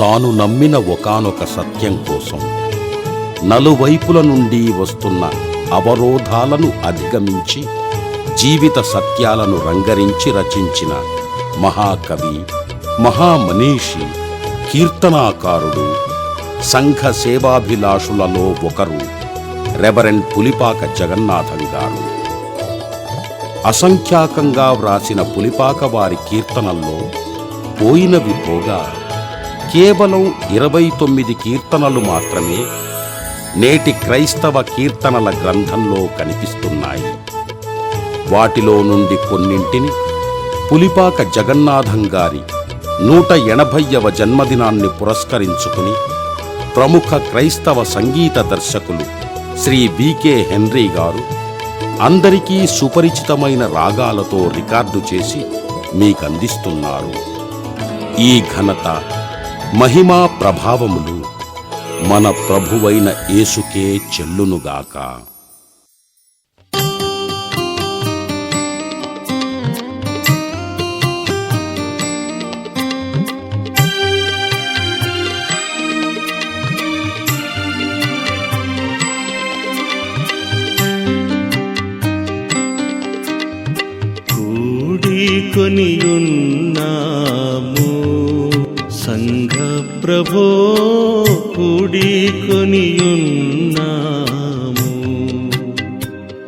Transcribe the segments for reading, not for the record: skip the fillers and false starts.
తాను నమ్మిన ఒకానొక సత్యం కోసం నలువైపుల నుండి వస్తున్న అవరోధాలను అధిగమించి జీవిత సత్యాలను రంగరించి రచించిన మహాకవి, మహామనీషి, కీర్తనాకారుడు, సంఘ సేవాభిలాషులలో ఒకరు రెవరెండ్ పులిపాక జగన్నాథం గారు. అసంఖ్యాకంగా వ్రాసిన పులిపాక వారి కీర్తనల్లో పోయినవి పోగా కేవలం 29 కీర్తనలు మాత్రమే నేటి క్రైస్తవ కీర్తనల గ్రంథంలో కనిపిస్తున్నాయి. వాటిలో నుండి కొన్నింటిని పులిపాక జగన్నాథం గారి 180వ జన్మదినాన్ని పురస్కరించుకుని ప్రముఖ క్రైస్తవ సంగీత దర్శకులు శ్రీ వికే హెన్రీ గారు అందరికీ సుపరిచితమైన రాగాలతో రికార్డు చేసి మీకందిస్తున్నారు. ఈ ఘనత, మహిమా ప్రభావములు మన ప్రభువైన యేసుకే చెల్లునుగాక. కూడికొనియున్నాము సంఘ ప్రభో, కూడికొనియున్నాము.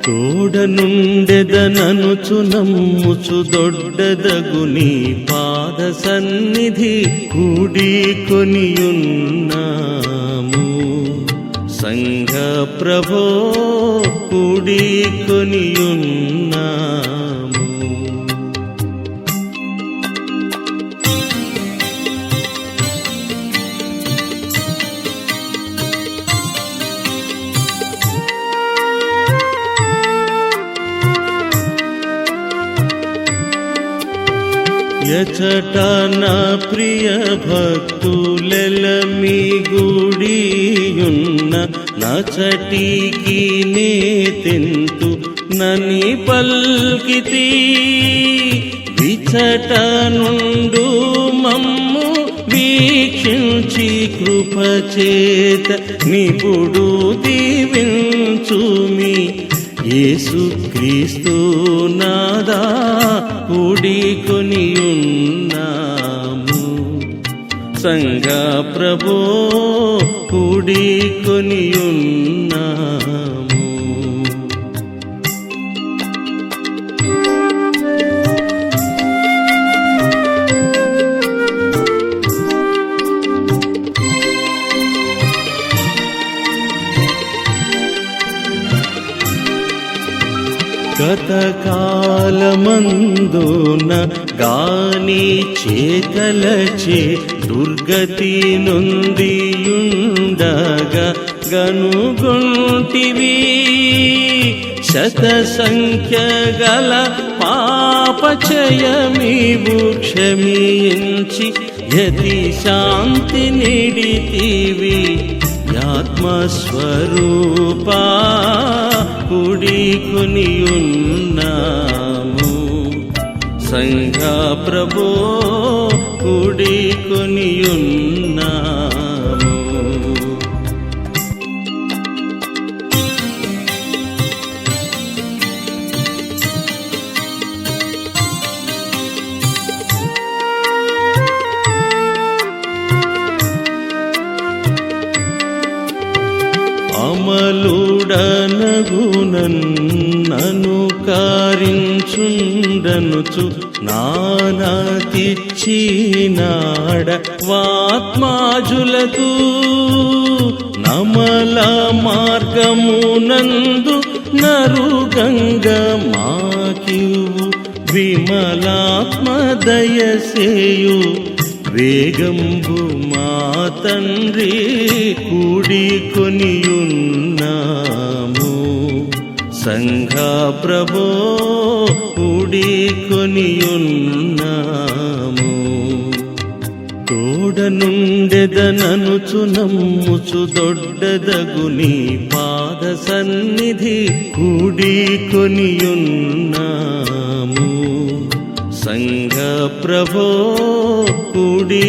తోడనుండెదననుచు నమ్ముచు దొడ్డదగుని పాద సన్నిధి కూడికొనియున్నాము సంఘ ప్రభో, కూడికొనియున్నాము. ఎచట నా ప్రియ భక్తులెలమి గుడియున్న నచటికి నే తెంతు నని పల్కితి. విచట నుండు మమ్ము వీక్షించి కృపచేత నిపుడు దీవించుమి. యేసు క్రీస్తు నాదా కూడికొనియున్నాము సంఘ ప్రభో, కూడికొనియున్నాము. గతకాలమందున గాని చేతలచే దుర్గతి నొందియుండగా గనుగొంటివి. శత సంఖ్య గల పాపచయమీవు క్షమించి యతి శాంతి నిడితివి. ఆత్మస్వరూపా కూడికొనియున్నాము సంఘ ప్రభో, కూడికొనియున్నాము. అమలుడనగునన్ను కారించుండనుచు నానాతిచ్చినాడ వాత్మాజులకు. నమల మార్గమునందు నరుగంగ మాకివు విమలాత్మ దయసేయు. వేగంబు మా తండ్రి కూడికొనియున్నాము సంఘ ప్రభో, కూడికొనియున్నాము. తోడనుండెదననుచు నమ్ముచు దొడ్డదగుని పాద సన్నిధి కూడికొనియున్నాము సంఘ ప్రభో కూడికొనియున్నాము.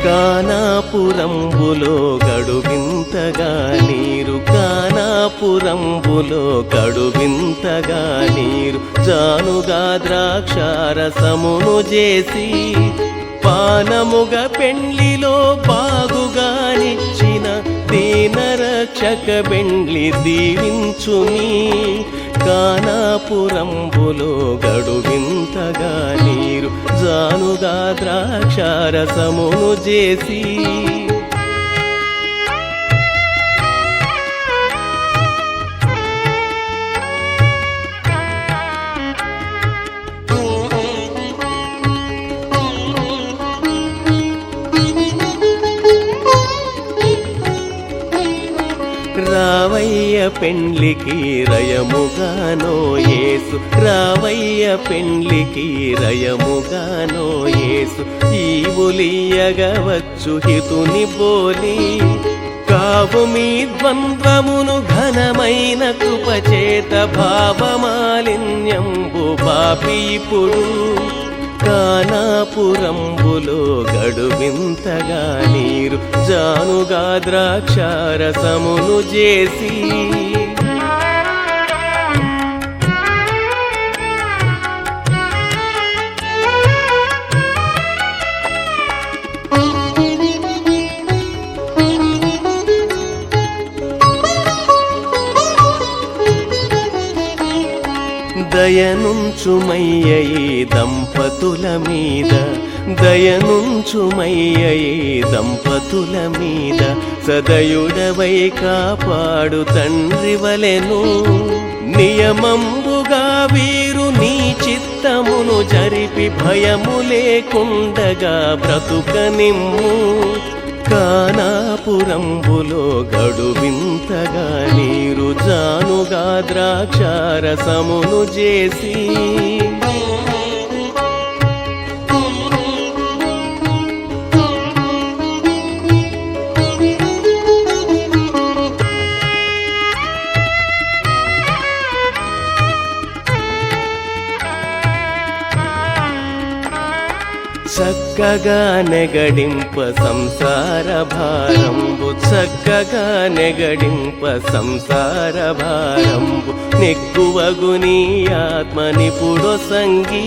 కానాపురంబులో గడువింతగా నీరు, కానాపురంబులో గడువింతగా నీరు, జానుగా ద్రాక్షారసమును చేసి పానముగా పెండ్లిలో బాగుగానిచ్చిన దీనరక్షక బెండ్లి దీవించుని. కానాపురంబులో గడువింతగా నీరు, జానుగా ద్రాక్షారసమును చేసి రావయ్య పెండ్లికి రయముగానో యేసు, రావయ్య పెండ్లికి రయముగానో యేసు, ఈవులియగవచ్చు హితుని బోలి. కావు మీ ద్వంద్వమును ఘనమైన కృపచేత భావమాలిన్యంబు బాపి ఇప్పుడు. కానాపురంబులో గడువింతగా నీరు, జానుగా ద్రాక్షారసమును చేసి దయనుంచుమయ్య ఈ దంపతుల మీద, దయనుంచుమయ్య ఈ దంపతుల మీద, సదయుడవై కాపాడు తండ్రి వలెను. నియమంబుగా వీరు నీ చిత్తమును జరిపి భయము లేకుండగా బ్రతుకనిమ్ము. కానాపురంబులో గడువింతగా నీరు, జానుగా ద్రాక్షారసమును చేసి చక్కగా నెగడింప సంసార భారంబు, చక్కగా నెగడింప సంసార భారంబు, నెక్కువగు నీ ఆత్మనిపుడో సంగీ.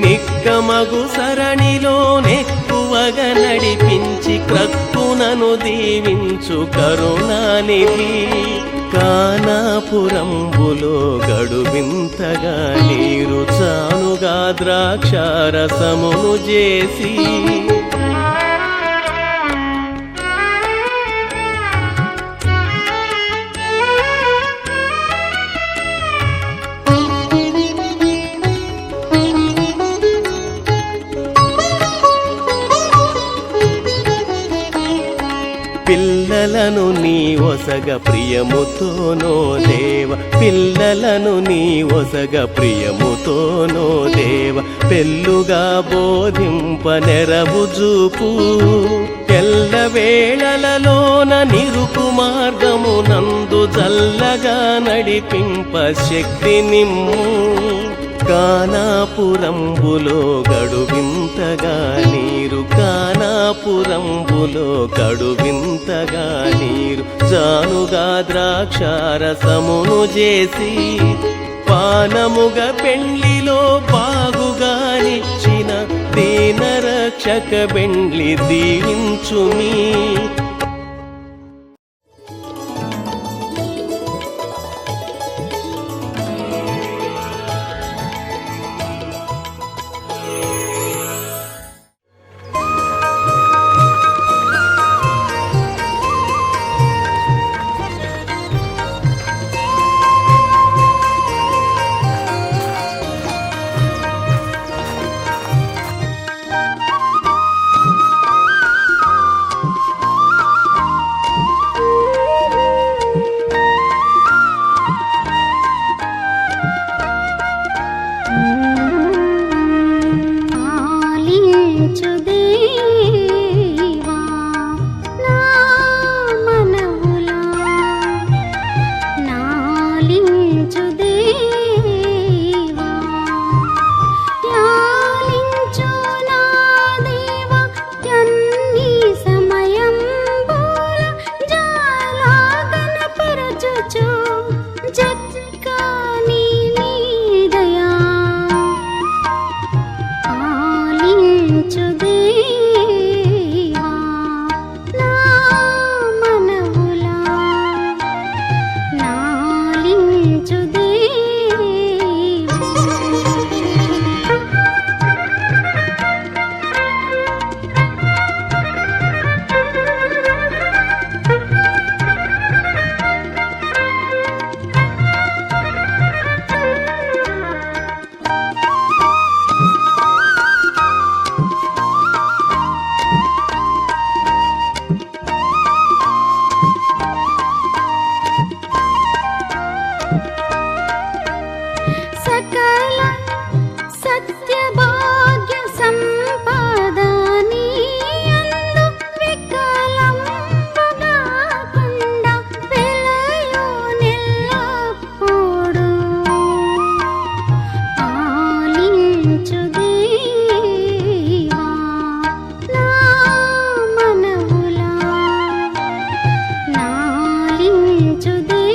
నిక్కమగు సరణిలో నెక్కువగా నడిపించి క్రక్కునను దీవించు కరుణానిధి. కానాపురంబులో గడువింతగా నీరు, జానుగా ద్రాక్షారసమును చేసి పిల్లలను నీ ఒసగ ప్రియముతోనో దేవ, పిల్లలను నీ ఒసగ ప్రియముతోనో దేవ, పెళ్ళుగా బోధింప నెరవు చూపు. ఎల్లవేళలలోన నిరుపు మార్గము నందు జల్లగా నడిపింప శక్తి నిమ్ము. కానాపురంబులో గడువింతగా నీరు, కానాపురంబులో గడువింతగా నీరు, జానుగా ద్రాక్షారసమును చేసి పానముగా పెండ్లిలో బాగుగానిచ్చిన దీనరక్షక బెండ్లి దీవించుమి. దేవా నా మనవులా నాలించు దేవా. సకల సత్యభాగ్య సంపదని అందు వికలంబుగాకుండా వెలయు నెల్లప్పుడు ఆలించు దేవా నా మనవులా నాలించు దేవా.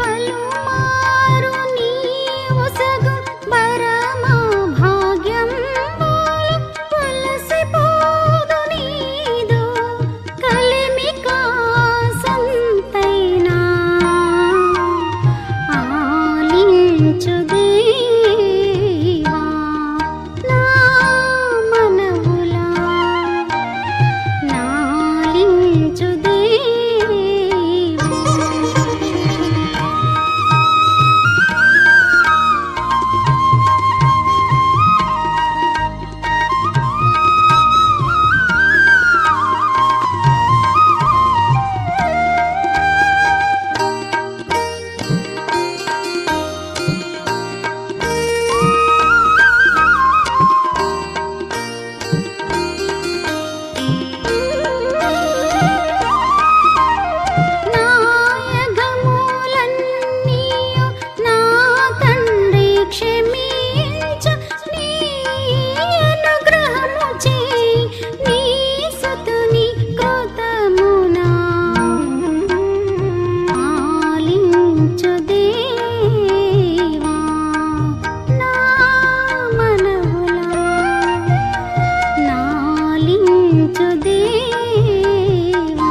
పలుమారు నీవొసగు పరమా భాగ్యంబులు కొలసిపోదు నీదు కలిమికాసంతైనా ఆలించు దేవా నా మనవులా నాలించు దేవా. నాయగములన్నీయు నా తండ్రి క్షమించు నీ అనుగ్రహము చేయి నీ సుతుని కృతమునా ఆలించు దేవా నా మనవులా నాలించు దేవా.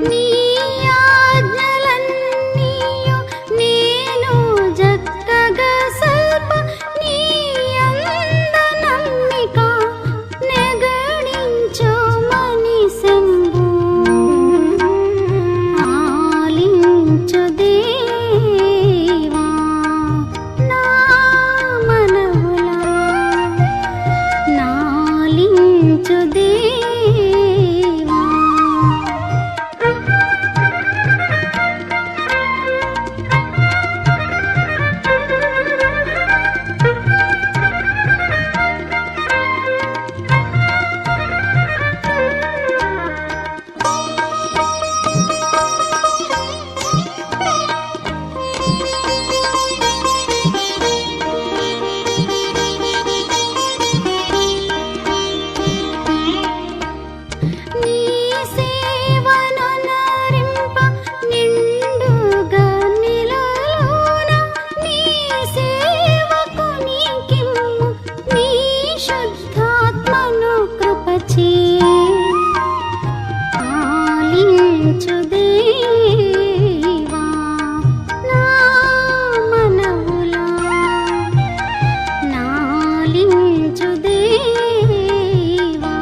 నీ ఆజ్ఞలన్నీయు నేను జక్కగా సల్ప నీ అంద నమ్మిక నెగడించు మనిసెంబు ఆలించు దేవా నా మనవులా నాలించు దేవా. నీ సేవను నరింప నిండుగా నిలలోన నీ సేవకునికిమ్ము నీ శుద్ధాత్మను కృపచే ఆలించు దేవా నా మనవులా నాలించు దేవా.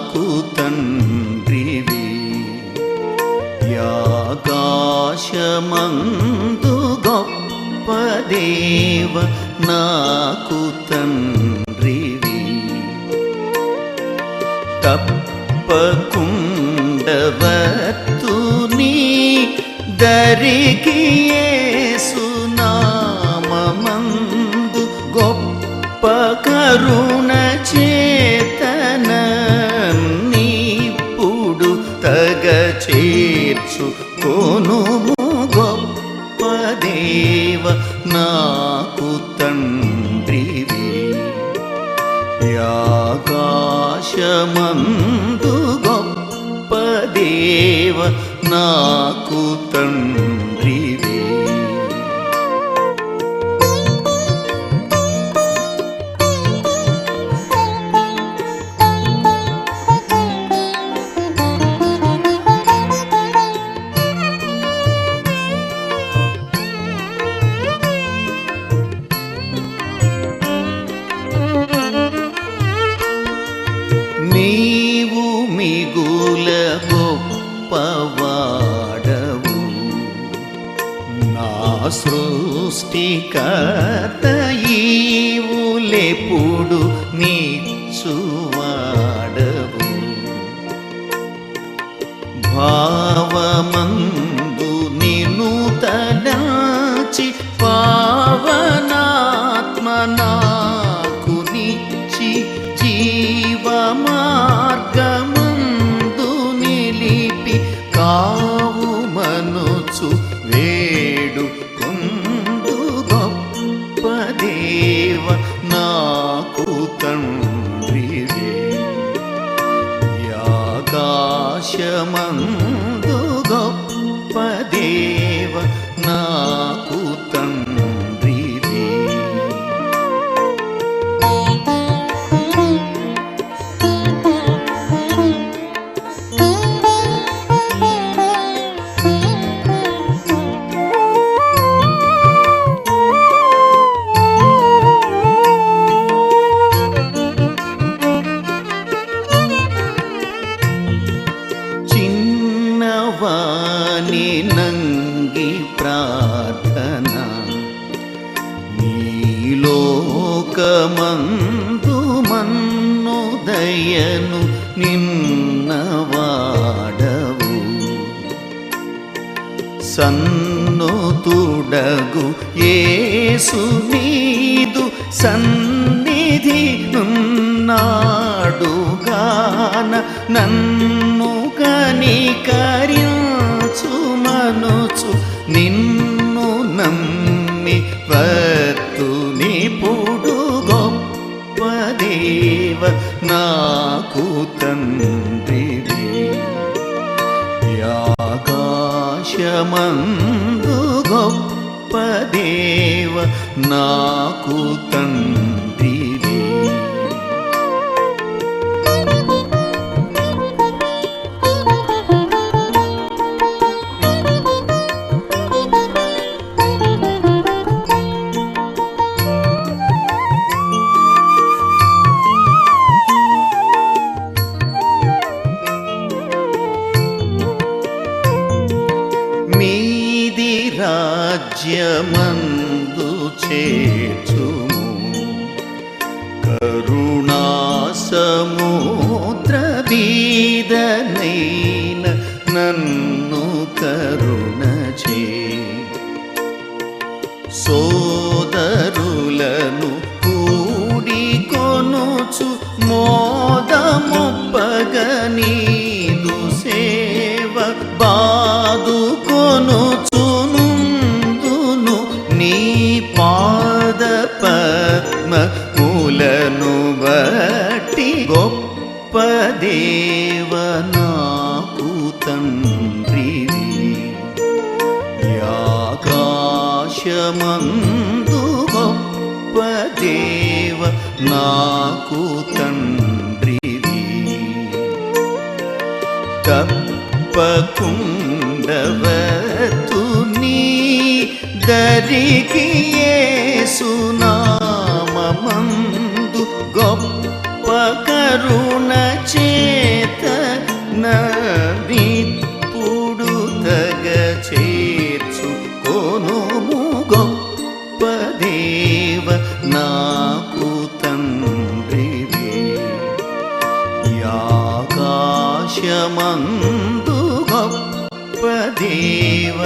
నాకు తండ్రివి ఆకాశమందు గొప్ప దేవ నాకు తండ్రివి తప్పకుండవత్తు నీ దరికి యేసునామమందు గొప్ప కరుణ చేతనన్నిప్పుడు తగ చేర్చు కొనుము గొప్ప దేవ నాకు తండ్రివి ఆకాశమందు గొప్ప దేవ నాకు తండ్రివి నీవు మిగుల గొప్పవాడవు నా సృష్టికర్త ఈవులెప్పుడు నీచువాడవు భావమందు నిన్ను తలచి పావనాత్మ నాకు నిచ్చి జీవ మార్గమందు నిలిపి కావు మనుచు వేడు కొందు గొప్ప దేవ నాకు తండ్రివే ఆకాశమందు గొప్ప దేవ నాకు తండ్రివే చిన్నవాని నంగి ప్రార్థన నీలోకమందు మన్ను దయను నిన్నవాడవు సన్నుతుడగు యేసు నీదు సన్నిధి నున్నాడుగాన నన్ను కనికరించు మనుచు నిన్ను నమ్మి వత్తు నిపుడు గొప్ప దేవ నాకు తండ్రివి ఆకాశమందు గొప్ప దేవ నాకు తండ్రివి మీది రాజ్యమందు చేర్చుము కరుణా సముద్ర బీదనైన నన్ను కరుణ చే సోదరులను కూడి కొనుచు మోదమొప్పగనీదు సేవ బాదు కొనుచునుందును నీ పాద పద్మములను బట్టి గొప్ప దేవ నాకు తండ్రివి ఆకాశమందు గొప్ప దేవ నాకు తండ్రివి తప్పకుండవత్తు నీ దరికి యేసునామమందు గొప్ప కరుణ చే లోక్యమందు గొప్ప దేవ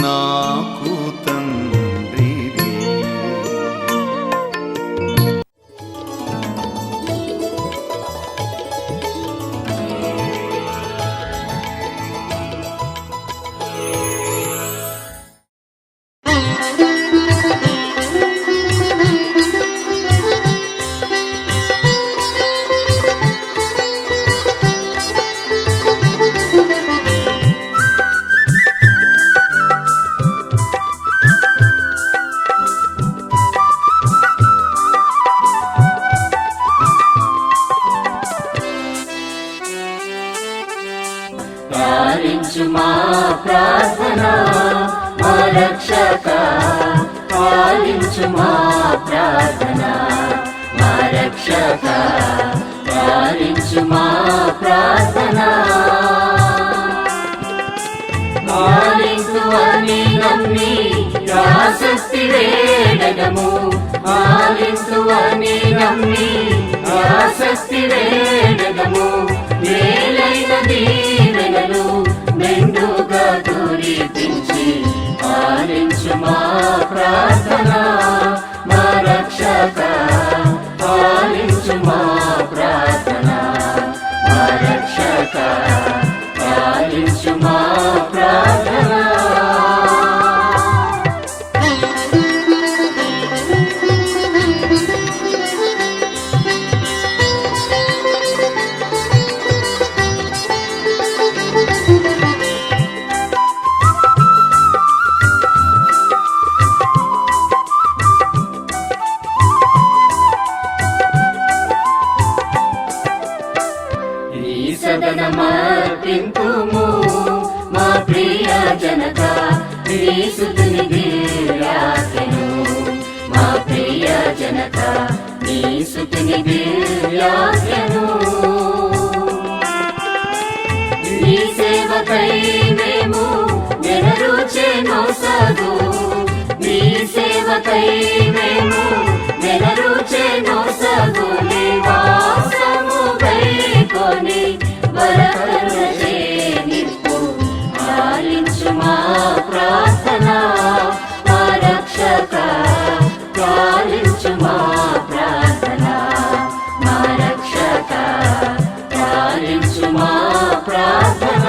నాకు తండ్రివి. ఆలించు మా ప్రార్థన మా రక్షక, ఆలించు మా ప్రార్థన మా రక్షక, ఆలించు మా ప్రార్థన. ఆలించు అని నమ్మి ఆసక్తి వేడగము, ఆలించు అని నమ్మి ఆసక్తి వేడగము. మేలైన దీవెనలు మెండుగా కురిపించి ఆలించు మా ప్రార్థన మా రక్షక, ఆలించు మా ప్రార్థన మా రక్షక, ఆలించు మా ప్రార్థన. సదనమర్పింతుము మా ప్రియ జనక, యేసుని దివ్యాజ్ఞను. మా ప్రియ జనక, యేసుని దివ్యాజ్ఞను. నీ సేవకై మేము నెరరుచెను సదు, నీ సేవకై మేము నెరరుచెను సదు. నివాసము గైకొని వరకరుణచే నింపు ఆలించు మా ప్రార్థన మా రక్షక, ఆలించు మా ప్రార్థన మా రక్షక, ఆలించు మా ప్రార్థన.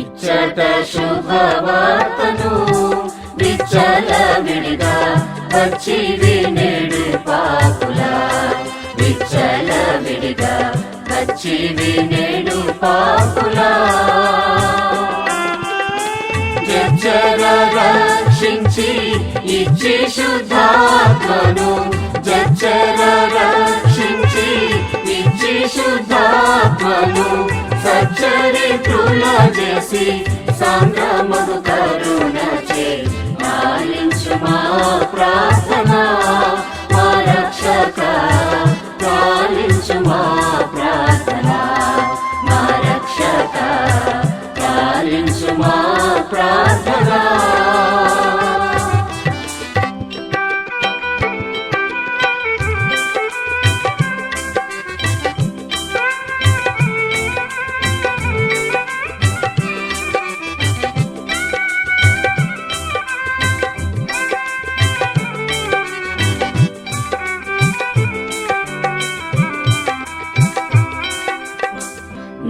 ఇచ్చట శుభవార్తను విచ్చల విడిగా వచ్చి వినేడు పాపులా, విచ్చల విడిగా వచ్చి వినేడు పాపులా. జచ్చర రక్షించి ఇచ్చి శుద్ధాత్మను, జచ్చర రక్షించి ఇచ్చి శుద్ధాత్మను. సచ్చరిత్రుల చేసి సంగ్రామము కరుణచే ఆలించు మా ప్రార్థన మా రక్షక, ఆలించు మా ప్రార్థన మా రక్షక, ఆలించు మా ప్రార్థన.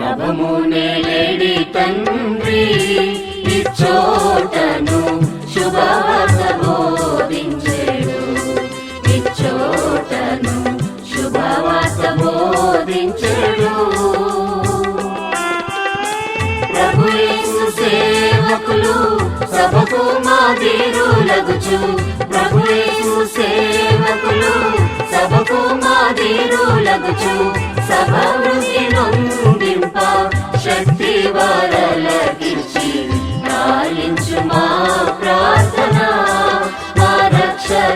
నభమునేలేడి తండ్రి ఇచ్చోటను శుభవార్త బోధించెడు, ఇచ్చోటను శుభవార్త బోధించెడు. ప్రభు యేసు సేవకులు సభకు మాదిరులగుచు, ప్రభు యేసు సేవకులు సభకు మాదిరులగుచు. సభ వృద్ధి నొందింప శక్తి వరలకిచ్చి ఆలించు మా ప్రార్థన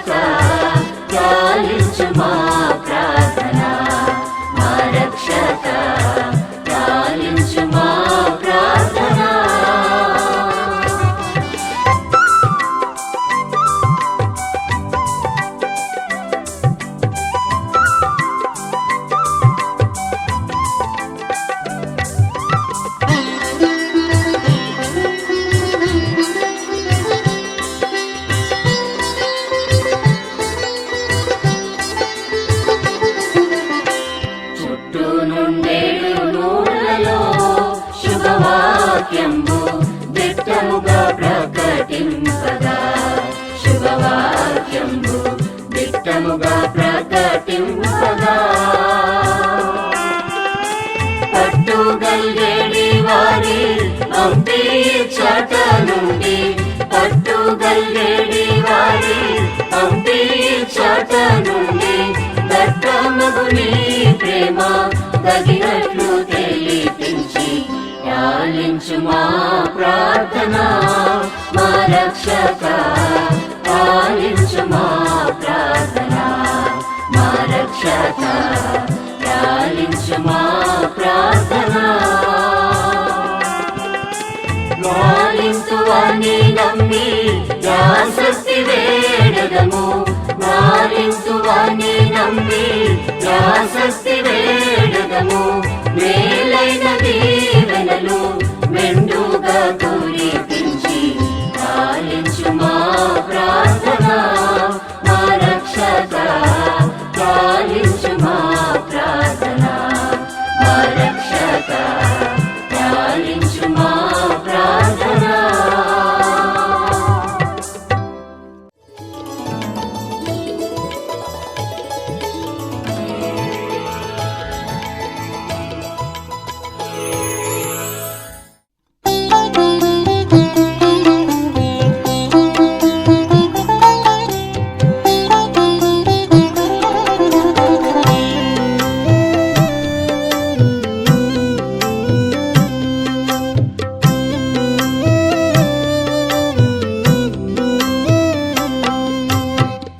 రక్షక లాలించు మా ప్రార్థన మా రక్షక లాలించు మా ప్రార్థన చుట్టూ నుండేడు నూళ్ళలో శుభవాక్యంబు దిట్టముగా ప్రకటింపగా శుభవాక్యంబు దిట్టముగా ప్రకటింపగా పట్టుగల్గేడి వారి పంపించట నుండి పట్టుగల్గేడి వారి పంపించట నుండి దట్టమగు నీ ప్రేమ తగినట్లు తెలిపించి లాలించు మా ప్రార్థన మా రక్షక లాలించు మా ప్రార్థన మా రక్షక లాలించు మా ప్రార్థన లాలింతువని నమ్మి యాసక్తి వేడదము లాలింతువని నమ్మి యాసక్తి వేడదము మేలైన దీవెనలు మెండుగా కురిపించి లాలించు మా ప్రార్థన మా రక్షక లాలించు మా ప్రార్థన మా రక్షక లాలించు మా ప్రార్థన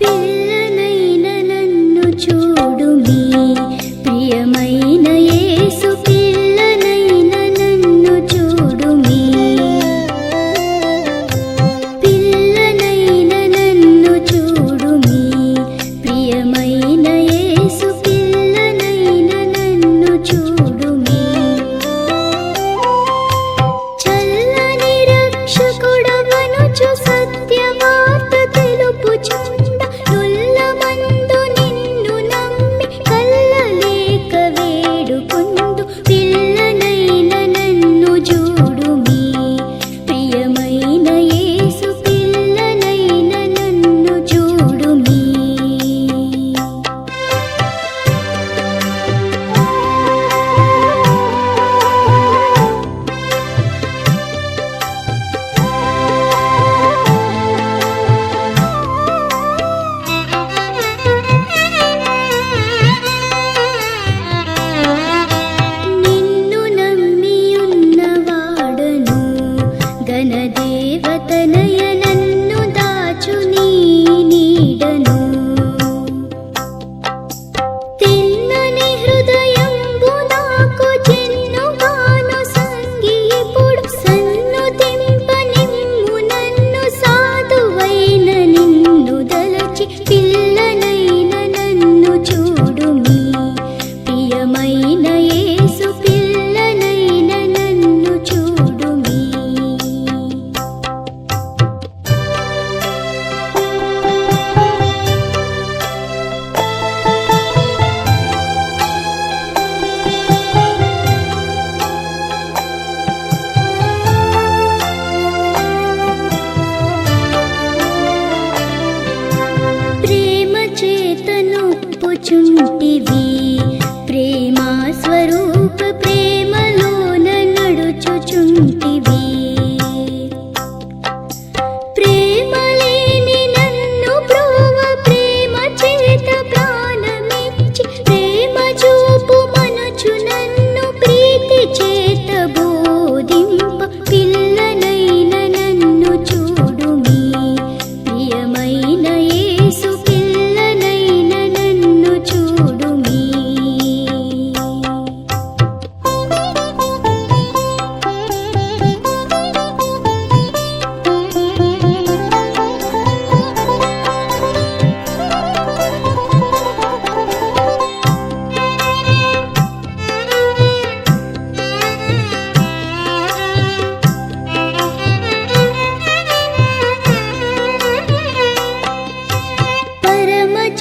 పిల్లనైన నన్ను చూడుమి ప్రియమైన యేసు పిల్లనైన నన్ను చూడుమి పిల్లనైన నన్ను చూడుమి ప్రియమైన యేసు పిల్లనైన నన్ను చూడుమి చల్లని రక్షకుడవనుచు సత్యవార్త తెలుపుచుండ నుల్లమందు నిన్ను నమ్మి కల్లలేక వేడుకుందు పిల్లనైన నన్ను చూడుమి ప్రియమైన యేసు పిల్లనైన నన్ను చూడుమి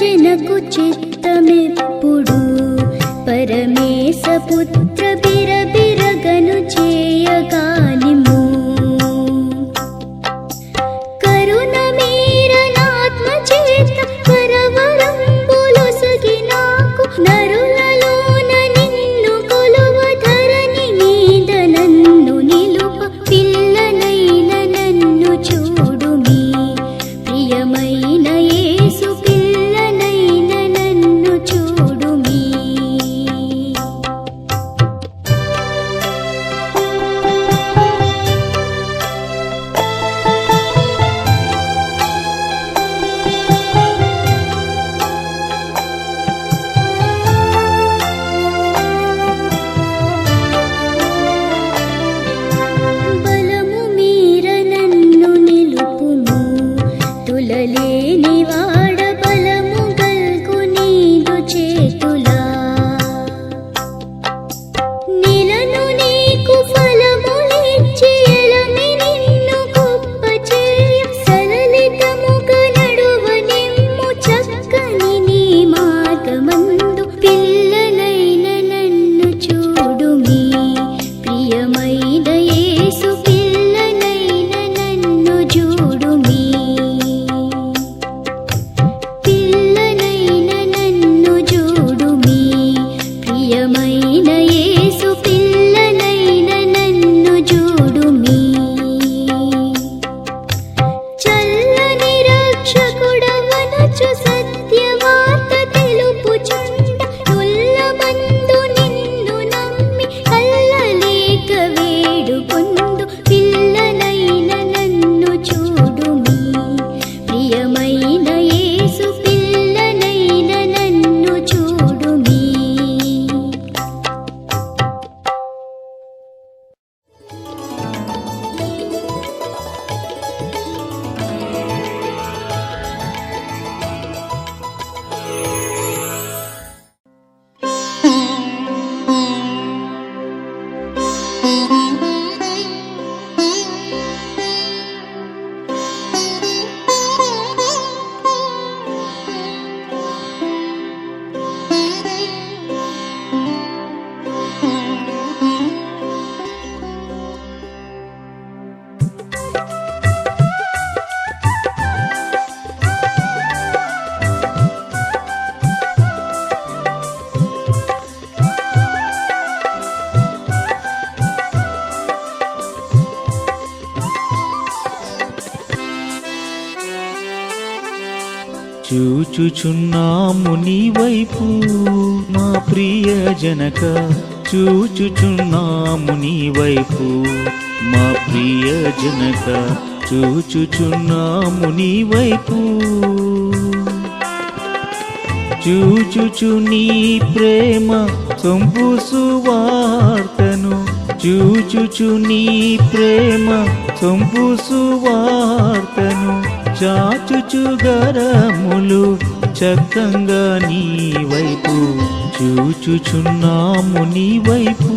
జనకు చిత్తమెప్పుడు పరమేశ పుత్ర బిరబిరగను చేయగానిము కరుణ మీరనాత్మ చేత కరవరంబులొసగి నాకు నరులలోన నిన్ను కొలువ ధరణి మీద నన్ను నిలుప పిల్లనైన నన్ను చూడుమి ప్రియమైన యేసు పిల్లనైన నన్ను చూడుమి బలము మీర నన్ను నిలుపుము తులలేని వాడ బలము గల్గు నీదు చేతులా నిలను నీకు ఫలములిచ్చి ఎలమి నిన్ను గొప్ప చేయ సలలితముగా నడువనిమ్ము చక్కని నీ మార్గమందు పిల్లనైన నన్ను చూడుమి ప్రియమైన యేసు పిల్లనైన నన్ను చూడుమి పిల్లనైన నన్ను చూడుమి ప్రియమైన యేసు పిల్లనైన నన్ను చూడుమి చల్లని రక్షకుడవనుచు సత్యవార్త తెలుపుచుండ నుల్లమందు నిన్ను నమ్మి కల్లలేక వేడుకొందు పిల్లనైన నన్ను చూడుమి ప్రియమైన యేసు పిల్లనైన నన్ను చూడుమి చూచుచున్నాము నీ వైపు మా ప్రియ జనక చూచుచున్నాము నీ వైపు మా ప్రియ జనక చూచుచున్నాము నీ వైపు చూచుచు నీ ప్రేమ సొంపు సువార్తను చూచుచు నీ ప్రేమ సొంపు సువార్తను చాచుచు గరములు చక్కంగా నీ వైపు చూచుచున్నాము నీ వైపు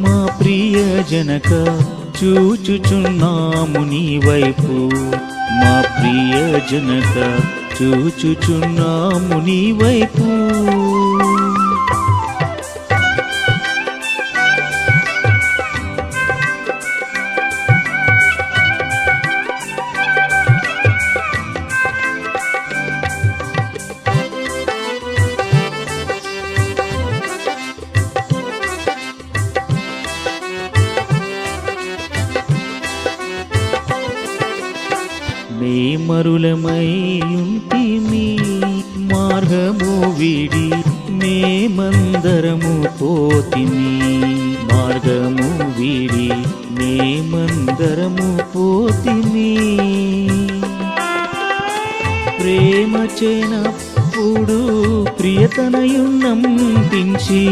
మా ప్రియ జనక చూచుచున్నాము నీ వైపు మా ప్రియ జనక చూచుచున్నాము నీ వైపు మేమరులమై ఉంటిమి మార్గము వీడి మేమందరము పోతిమి మార్గము వీడి మేమందరము పోతిమి ప్రేమ చేనప్పుడు ప్రియతనయున్నంపించి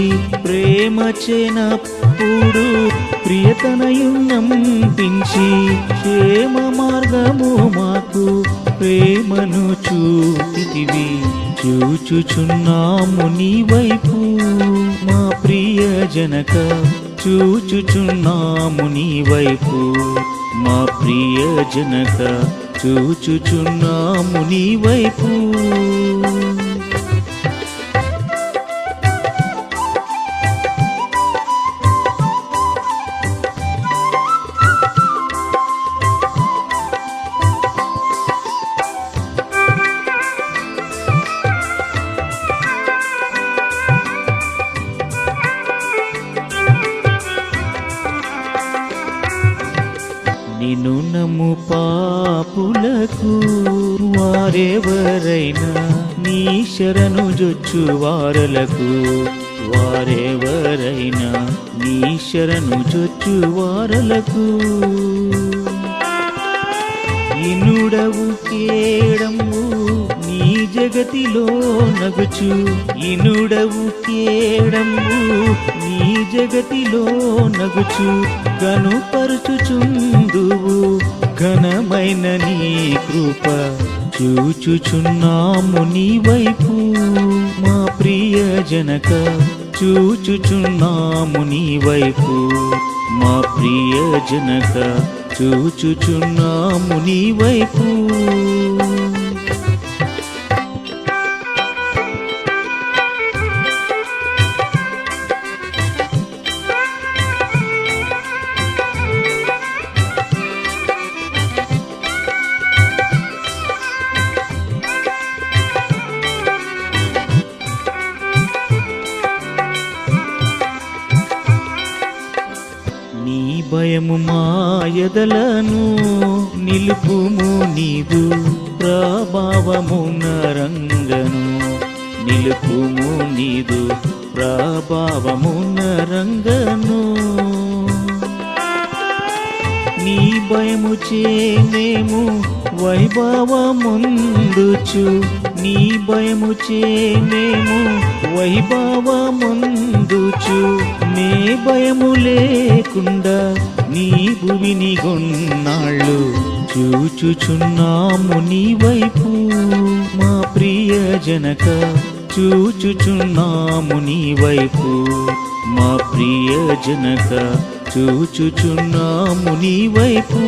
ప్రేమ చేనప్పుడు ప్రియతనయున్నంపించి క్షేమ మార్గము మాకు ప్రేమను చూపితివి చూచుచున్నాము నీ వైపు మా ప్రియ జనక చూచుచున్నాము నీ వైపు మా ప్రియ జనక చూచుచున్నాము నీ వైపు వారెవరైనా నీ శరణు జొచ్చు వారలకు వారెవరైనా నీ శరణు జొచ్చు వారలకు ఇనుడవు కేడము నీ జగతిలో నగుచు ఇనుడవు కేడము నీ జగతిలో నగుచు కనుపరుచుచుందువు ఘనమైన నీ కృప చూచుచున్నాము నీ వైపు మా ప్రియ జనక చూచుచున్నాము నీ వైపు మా ప్రియ జనక చూచుచున్నాము నీ వైపు నీ భయము మాయదలను నిలుపుము నీదు ప్రభావమున రంగను నిలుపుము నీదు ప్రభావమున రంగను నీ భయము చేనేము వైభవముందుచు నీ భయము చేనేము వైభవముందుచు నే భయము లేకుండా నీ భువిని గొన్నాళ్ళు చూచుచున్నాము నీ వైపు మా ప్రియ జనక చూచుచున్నాము నీ వైపు మా ప్రియ జనక చూచుచున్నాము నీ వైపు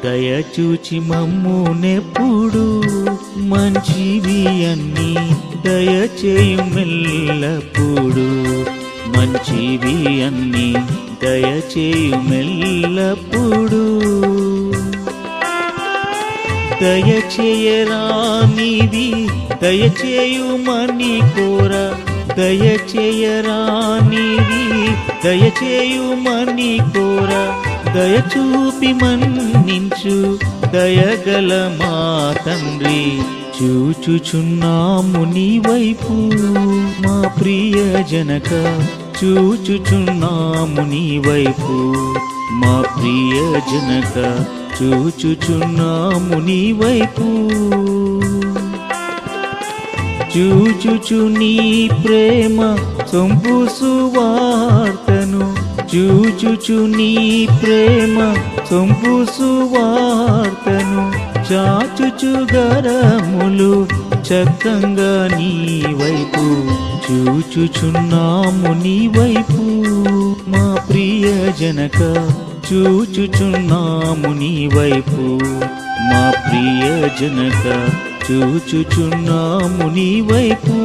దయచూచి మమ్మునెప్పుడు మంచివి అన్ని దయచేయు మెల్లప్పుడు మంచివి అన్ని దయచేయు మెల్లప్పుడు దయచేయరానివి దయచేయుమని కోర దయచేయరానివి దయచేయుమని కోర దయచూపి మన్నించు దయగల మా తండ్రి చూచుచున్నాము నీ వైపు మా ప్రియ జనక చూచుచున్నాము నీ వైపు మా ప్రియ జనక చూచుచున్నాము నీ వైపు చూచుచు నీ ప్రేమ సొంపు సువార్తను చూచుచు నీ ప్రేమ సొంపు సువార్తను చాచుచు గరములు చక్కంగా నీ వైపు చూచుచున్నాము నీ వైపు మా ప్రియ జనక చూచుచున్నాము నీ వైపు మా ప్రియ జనక చూచుచున్నాము నీ వైపు